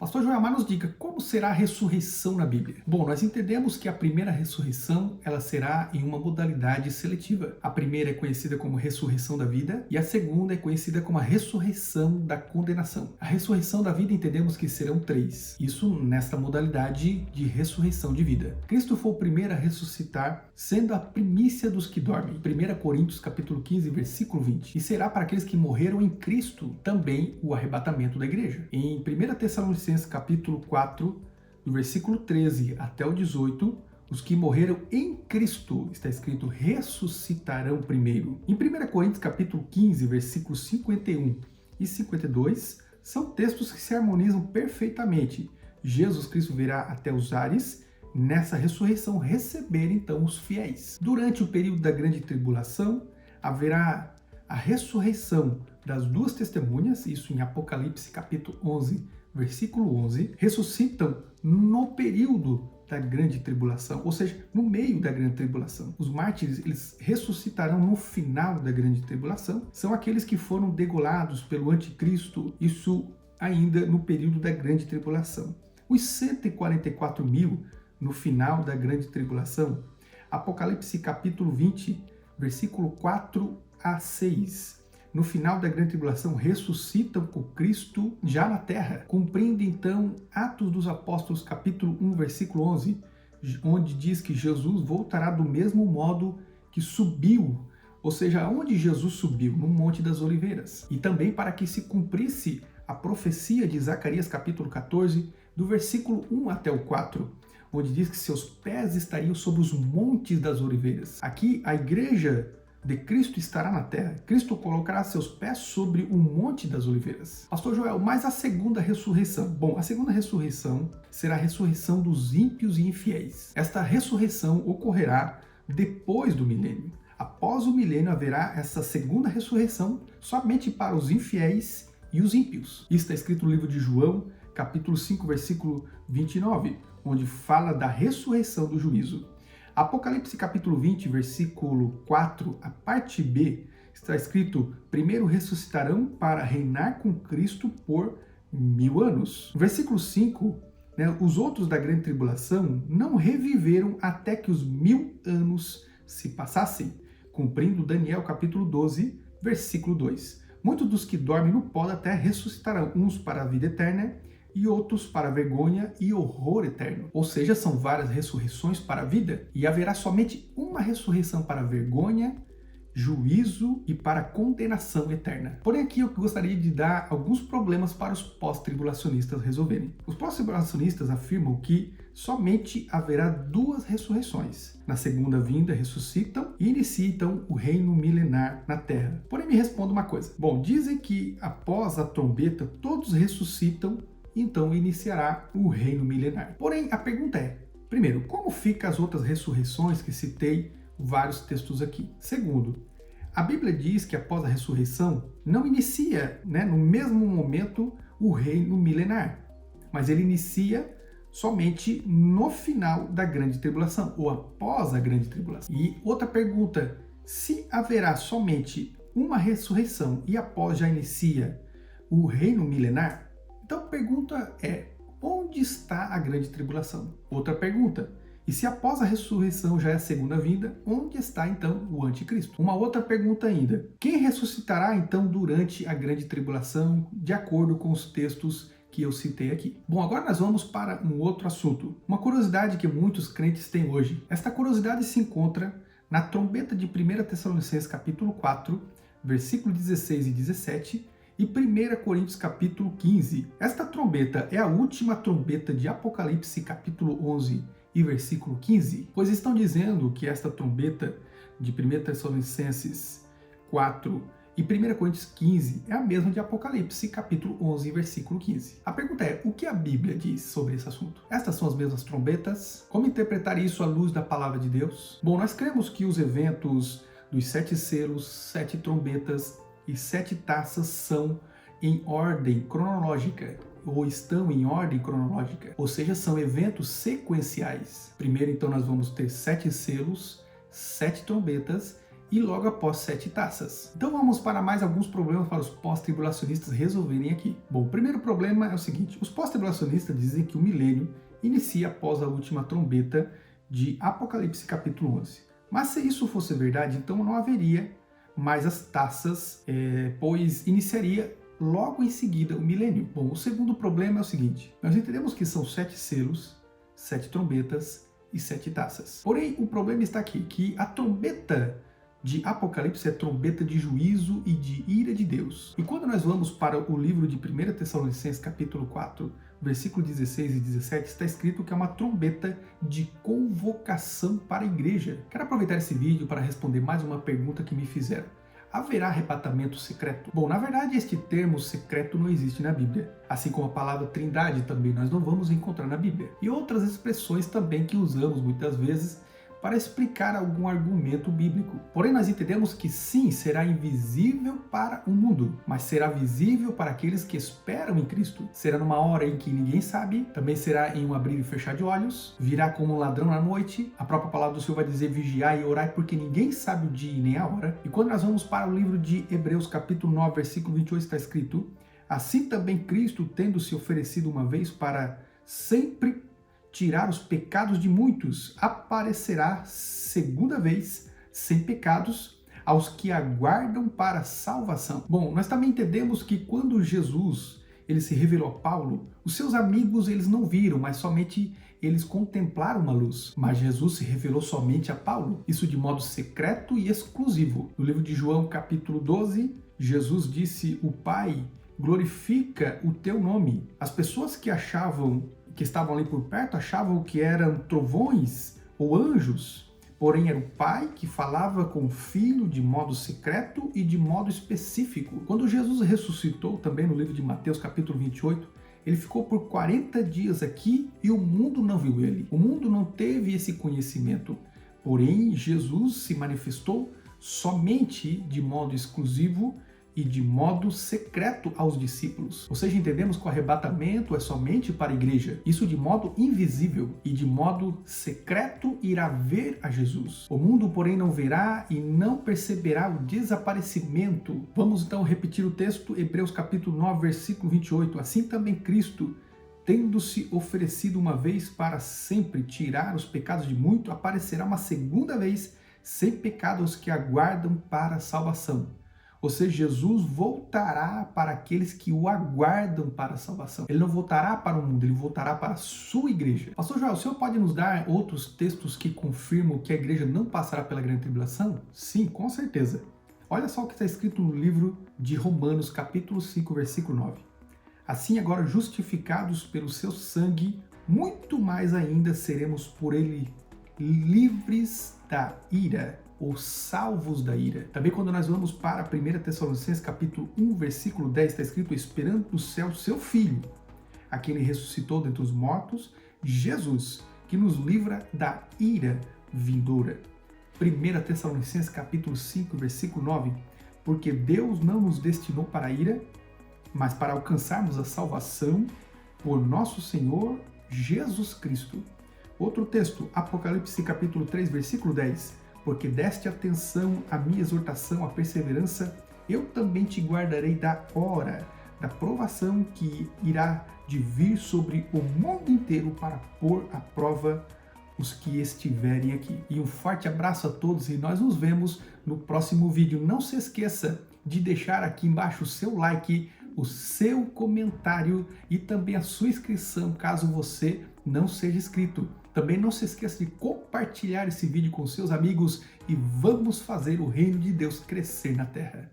Pastor Joel, nos diga, como será a ressurreição na Bíblia? Bom, nós entendemos que a primeira ressurreição, ela será em uma modalidade seletiva. A primeira é conhecida como ressurreição da vida e a segunda é conhecida como a ressurreição da condenação. A ressurreição da vida entendemos que serão 3. Isso nesta modalidade de ressurreição de vida. Cristo foi o primeiro a ressuscitar, sendo a primícia dos que dormem. 1 Coríntios capítulo 15, versículo 20. E será para aqueles que morreram em Cristo também o arrebatamento da igreja. Em 1 Tessalonicenses capítulo 4, do versículo 13 até o 18, os que morreram em Cristo, está escrito, ressuscitarão primeiro. Em 1 Coríntios capítulo 15, versículos 51 e 52, são textos que se harmonizam perfeitamente. Jesus Cristo virá até os ares, nessa ressurreição receber então os fiéis. Durante o período da grande tribulação, haverá a ressurreição das duas testemunhas, isso em Apocalipse capítulo 11, versículo 11, ressuscitam no período da grande tribulação, ou seja, no meio da grande tribulação. Os mártires, eles ressuscitarão no final da grande tribulação, são aqueles que foram degolados pelo anticristo, isso ainda no período da grande tribulação. Os 144 mil no final da grande tribulação, Apocalipse capítulo 20, versículo 4 a 6. No final da grande tribulação, ressuscitam com Cristo já na terra, cumprindo então Atos dos Apóstolos, capítulo 1, versículo 11, onde diz que Jesus voltará do mesmo modo que subiu, ou seja, aonde Jesus subiu, no Monte das Oliveiras. E também para que se cumprisse a profecia de Zacarias, capítulo 14, do versículo 1 até o 4, onde diz que seus pés estariam sobre os montes das oliveiras. Aqui, a igreja de Cristo estará na terra. Cristo colocará seus pés sobre o monte das oliveiras. Pastor Joel, mas a segunda ressurreição? Bom, a segunda ressurreição será a ressurreição dos ímpios e infiéis. Esta ressurreição ocorrerá depois do milênio. Após o milênio haverá essa segunda ressurreição somente para os infiéis e os ímpios. Isso está escrito no livro de João, capítulo 5, versículo 29, onde fala da ressurreição do juízo. Apocalipse capítulo 20, versículo 4, a parte B, está escrito: primeiro ressuscitarão para reinar com Cristo por 1000 anos. Versículo 5, os outros da grande tribulação não reviveram até que os 1000 anos se passassem, cumprindo Daniel capítulo 12, versículo 2. Muitos dos que dormem no pó da terra ressuscitarão, uns para a vida eterna e outros para vergonha e horror eterno. Ou seja, são várias ressurreições para a vida, e haverá somente uma ressurreição para vergonha, juízo e para condenação eterna. Porém, aqui eu gostaria de dar alguns problemas para os pós-tribulacionistas resolverem. Os pós-tribulacionistas afirmam que somente haverá 2 ressurreições. Na segunda vinda ressuscitam e iniciam o reino milenar na terra. Porém, me responda uma coisa. Bom, dizem que após a trombeta todos ressuscitam, então iniciará o reino milenar. Porém, a pergunta é, primeiro, como ficam as outras ressurreições que citei vários textos aqui? Segundo, a Bíblia diz que após a ressurreição não inicia, no mesmo momento, o reino milenar, mas ele inicia somente no final da grande tribulação, ou após a grande tribulação. E outra pergunta, se haverá somente uma ressurreição e após já inicia o reino milenar, então a pergunta é, onde está a grande tribulação? Outra pergunta, e se após a ressurreição já é a segunda vinda, onde está então o anticristo? Uma outra pergunta ainda, quem ressuscitará então durante a grande tribulação, de acordo com os textos que eu citei aqui? Bom, agora nós vamos para um outro assunto, uma curiosidade que muitos crentes têm hoje. Esta curiosidade se encontra na trombeta de 1 Tessalonicenses capítulo 4, versículo 16 e 17, e 1 Coríntios capítulo 15. Esta trombeta é a última trombeta de Apocalipse capítulo 11 e versículo 15, pois estão dizendo que esta trombeta de 1 Tessalonicenses 4 e 1 Coríntios 15 é a mesma de Apocalipse capítulo 11 e versículo 15. A pergunta é, o que a Bíblia diz sobre esse assunto? Estas são as mesmas trombetas? Como interpretar isso à luz da palavra de Deus? Bom, nós cremos que os eventos dos 7 selos, 7 trombetas e 7 taças são em ordem cronológica, ou estão em ordem cronológica, ou seja, são eventos sequenciais. Primeiro, então, nós vamos ter 7 selos, 7 trombetas e logo após 7 taças. Então vamos para mais alguns problemas para os pós-tribulacionistas resolverem aqui. Bom, o primeiro problema é o seguinte: os pós-tribulacionistas dizem que o milênio inicia após a última trombeta de Apocalipse capítulo 11. Mas se isso fosse verdade, então não haveria mais as taças, pois iniciaria logo em seguida o milênio. Bom, o segundo problema é o seguinte: nós entendemos que são 7 selos, 7 trombetas e 7 taças. Porém, o problema está aqui, que a trombeta de Apocalipse é trombeta de juízo e de ira de Deus. E quando nós vamos para o livro de 1 Tessalonicenses capítulo 4, versículo 16 e 17, está escrito que é uma trombeta de convocação para a igreja. Quero aproveitar esse vídeo para responder mais uma pergunta que me fizeram. Haverá arrebatamento secreto? Bom, na verdade este termo secreto não existe na Bíblia, assim como a palavra trindade também nós não vamos encontrar na Bíblia. E outras expressões também que usamos muitas vezes para explicar algum argumento bíblico. Porém, nós entendemos que sim, será invisível para o mundo, mas será visível para aqueles que esperam em Cristo. Será numa hora em que ninguém sabe, também será em um abrir e fechar de olhos, virá como um ladrão na noite. A própria palavra do Senhor vai dizer: vigiai e orai, porque ninguém sabe o dia e nem a hora. E quando nós vamos para o livro de Hebreus capítulo 9, versículo 28, está escrito: assim também Cristo, tendo se oferecido uma vez para sempre tirar os pecados de muitos, aparecerá segunda vez, sem pecados, aos que aguardam para a salvação. Bom, nós também entendemos que quando Jesus ele se revelou a Paulo, os seus amigos eles não viram, mas somente eles contemplaram uma luz. Mas Jesus se revelou somente a Paulo, isso de modo secreto e exclusivo. No livro de João, capítulo 12, Jesus disse: o Pai glorifica o teu nome. As pessoas que estavam ali por perto achavam que eram trovões ou anjos, porém era o Pai que falava com o Filho de modo secreto e de modo específico. Quando Jesus ressuscitou, também no livro de Mateus capítulo 28, ele ficou por 40 dias aqui e o mundo não viu ele. O mundo não teve esse conhecimento, porém Jesus se manifestou somente de modo exclusivo e de modo secreto aos discípulos. Ou seja, entendemos que o arrebatamento é somente para a igreja. Isso de modo invisível e de modo secreto irá ver a Jesus. O mundo, porém, não verá e não perceberá o desaparecimento. Vamos então repetir o texto, Hebreus capítulo 9, versículo 28. Assim também Cristo, tendo-se oferecido uma vez para sempre tirar os pecados de muito, aparecerá uma segunda vez sem pecado aos que aguardam para a salvação. Ou seja, Jesus voltará para aqueles que o aguardam para a salvação. Ele não voltará para o mundo, ele voltará para a sua igreja. Pastor Joel, o senhor pode nos dar outros textos que confirmam que a igreja não passará pela grande tribulação? Sim, com certeza. Olha só o que está escrito no livro de Romanos, capítulo 5, versículo 9. Assim, agora justificados pelo seu sangue, muito mais ainda seremos por ele livres da ira, ou salvos da ira. Também quando nós vamos para 1 Tessalonicenses capítulo 1, versículo 10, está escrito: esperando no céu seu Filho, a quem ele ressuscitou dentre os mortos, Jesus, que nos livra da ira vindoura. 1 Tessalonicenses capítulo 5, versículo 9, porque Deus não nos destinou para a ira, mas para alcançarmos a salvação por nosso Senhor Jesus Cristo. Outro texto, Apocalipse capítulo 3, versículo 10, porque deste atenção à minha exortação, à perseverança, eu também te guardarei da hora, da provação que irá de vir sobre o mundo inteiro para pôr à prova os que estiverem aqui. E um forte abraço a todos e nós nos vemos no próximo vídeo. Não se esqueça de deixar aqui embaixo o seu like, o seu comentário e também a sua inscrição, caso você não seja inscrito. Também não se esqueça de compartilhar esse vídeo com seus amigos e vamos fazer o reino de Deus crescer na terra.